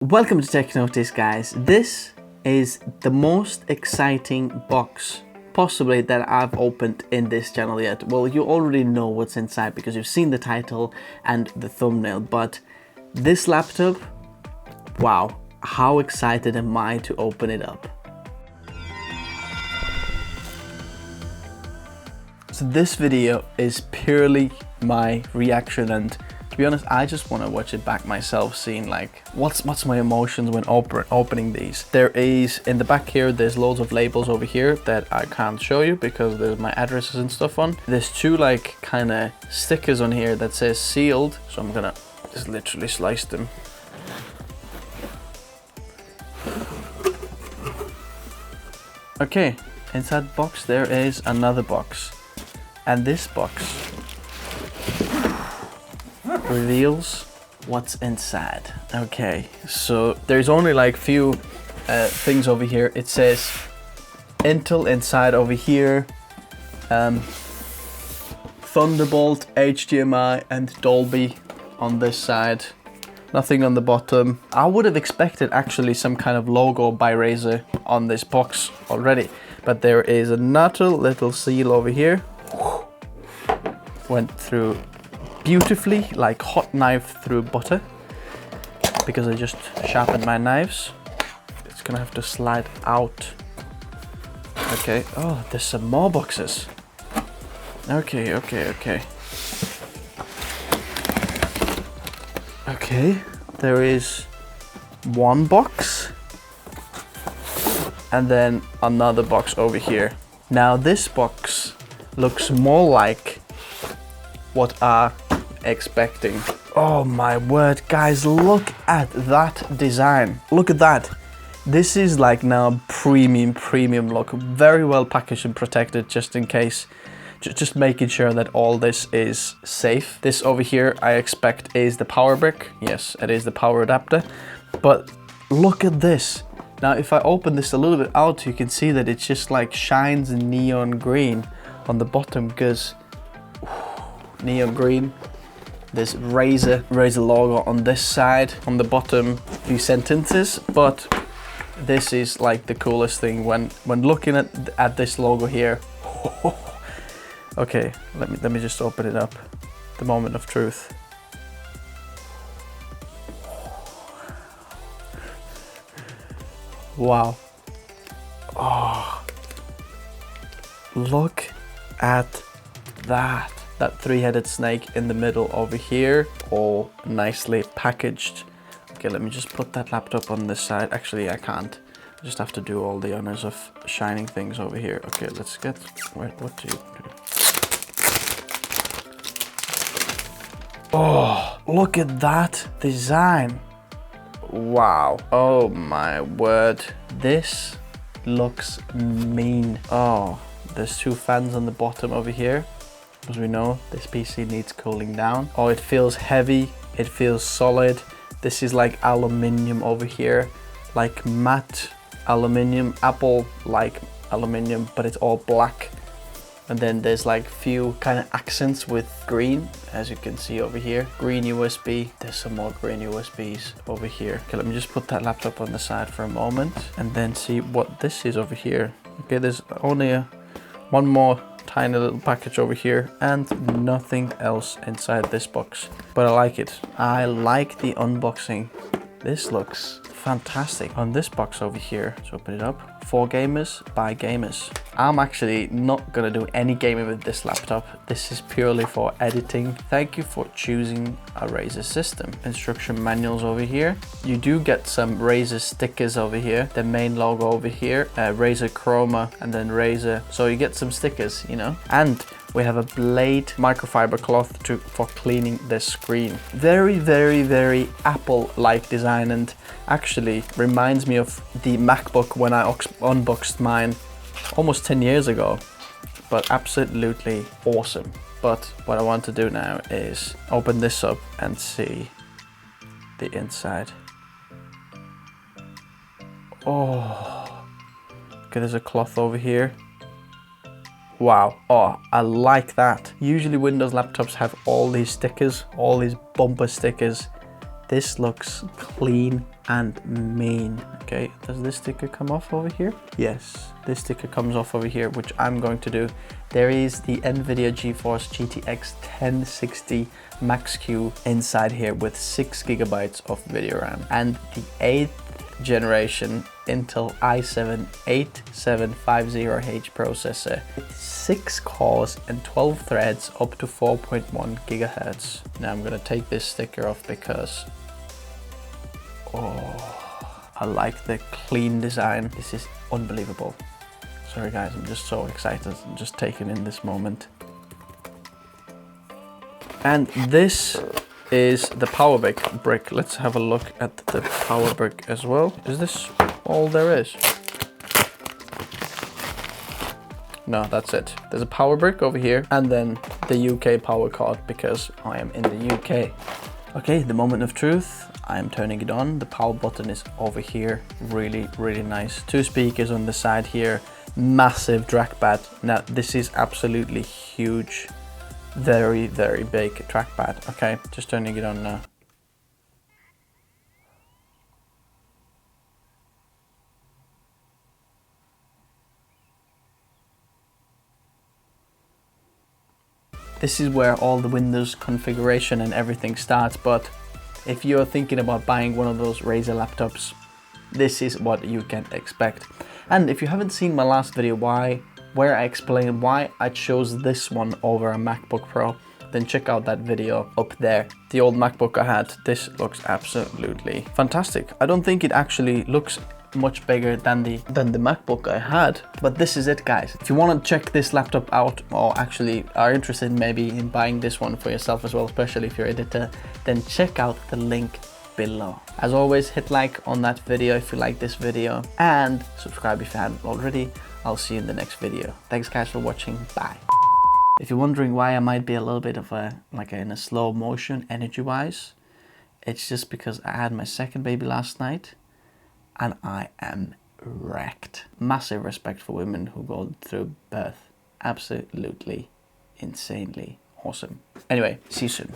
Welcome to Tech Notice, guys. This is the most exciting box possibly that I've opened in this channel yet. Well, you already know what's inside because you've seen the title and the thumbnail, but this laptop, wow, how excited am I to open it up. So this video is purely my reaction, and to be honest, I just want to watch it back myself, seeing like what's my emotions when opening these. There is in the back here, there's loads of labels over here that I can't show you because there's my addresses and stuff on. There's two like kind of stickers on here that says sealed, so I'm gonna just literally slice them. Okay, inside the box there is another box, and this box reveals what's inside. Okay, so there's only like few things over here. It says Intel inside over here, Thunderbolt, HDMI and Dolby on this side. Nothing on the bottom. I would have expected actually some kind of logo by Razer on this box already, but there is another little seal over here. Went through beautifully, like hot knife through butter, because I just sharpened my knives. It's gonna have to slide out. Okay, oh, there's some more boxes. Okay. Okay, there is one box and then another box over here. Now this box looks more like what I'm expecting. Oh my word, guys, look at that design. Look at that. This is like now premium look, very well packaged and protected, just in case. Just making sure that all this is safe. This over here I expect is the power brick. Yes, it is the power adapter. But look at this. Now if I open this a little bit out, you can see that it just like shines neon green on the bottom, because neon green. There's Razer logo on this side. On the bottom, few sentences, but this is like the coolest thing when looking at this logo here. Okay, let me just open it up. The moment of truth. Wow. Oh, look at that. That three-headed snake in the middle over here, all nicely packaged. Okay, let me just put that laptop on this side. Actually, I can't. I just have to do all the honors of shining things over here. Okay, let's get, wait, what do you do? Oh, look at that design. Wow. Oh my word. This looks mean. Oh, there's two fans on the bottom over here. As we know, this PC needs cooling down. Oh, it feels heavy, it feels solid. This is like aluminium over here, like matte aluminium, Apple-like aluminium, but it's all black. And then there's like few kind of accents with green, as you can see over here. Green USB, there's some more green USBs over here. Okay, let me just put that laptop on the side for a moment and then see what this is over here. Okay, there's only one more tiny little package over here and nothing else inside this box, but I like it. I like the unboxing. This looks fantastic. On this box over here, let's open it up. For gamers, by gamers. I'm actually not gonna do any gaming with this laptop. This is purely for editing. Thank you for choosing a Razer system. Instruction manuals over here. You do get some Razer stickers over here. The main logo over here, Razer Chroma, and then Razer. So you get some stickers, you know. And we have a blade microfiber cloth for cleaning the screen. Very Apple-like design, and actually reminds me of the MacBook when I unboxed mine almost 10 years ago, but absolutely awesome. But what I want to do now is open this up and see the inside. Oh, okay, there's a cloth over here. Wow, oh, I like that. Usually Windows laptops have all these stickers, all these bumper stickers. This looks clean and mean. Okay, does this sticker come off over here? Yes, this sticker comes off over here, which I'm going to do. There is the NVIDIA GeForce GTX 1060 Max-Q inside here with 6 GB of video RAM and the 8th generation Intel i7 8750H processor with 6 cores and 12 threads up to 4.1 GHz. Now I'm gonna take this sticker off because I like the clean design. This is unbelievable. Sorry guys, I'm just so excited. I'm just taking in this moment. And this is the power brick. Let's have a look at the power brick as well. Is this all there is? No, that's it. There's a power brick over here and then the UK power card because I am in the UK. Okay, the moment of truth. I'm turning it on. The power button is over here. Really, really nice. 2 speakers on the side here. Massive trackpad. Now, this is absolutely huge. Very, very big trackpad. Okay, just turning it on now. This is where all the Windows configuration and everything starts, but if you're thinking about buying one of those Razer laptops, this is what you can expect. And if you haven't seen my last video where I explain why I chose this one over a MacBook Pro, then check out that video up there. The old MacBook I had, this looks absolutely fantastic. I don't think it actually looks much bigger than the MacBook I had, but this is it guys. If you want to check this laptop out or actually are interested maybe in buying this one for yourself as well, especially if you're an editor, then check out the link below. As always, hit like on that video if you like this video and subscribe if you haven't already. I'll see you in the next video. Thanks guys for watching. Bye. If you're wondering why I might be a little bit of in a slow motion energy wise, it's just because I had my second baby last night and I am wrecked. Massive respect for women who go through birth. Absolutely insanely awesome. Anyway, see you soon.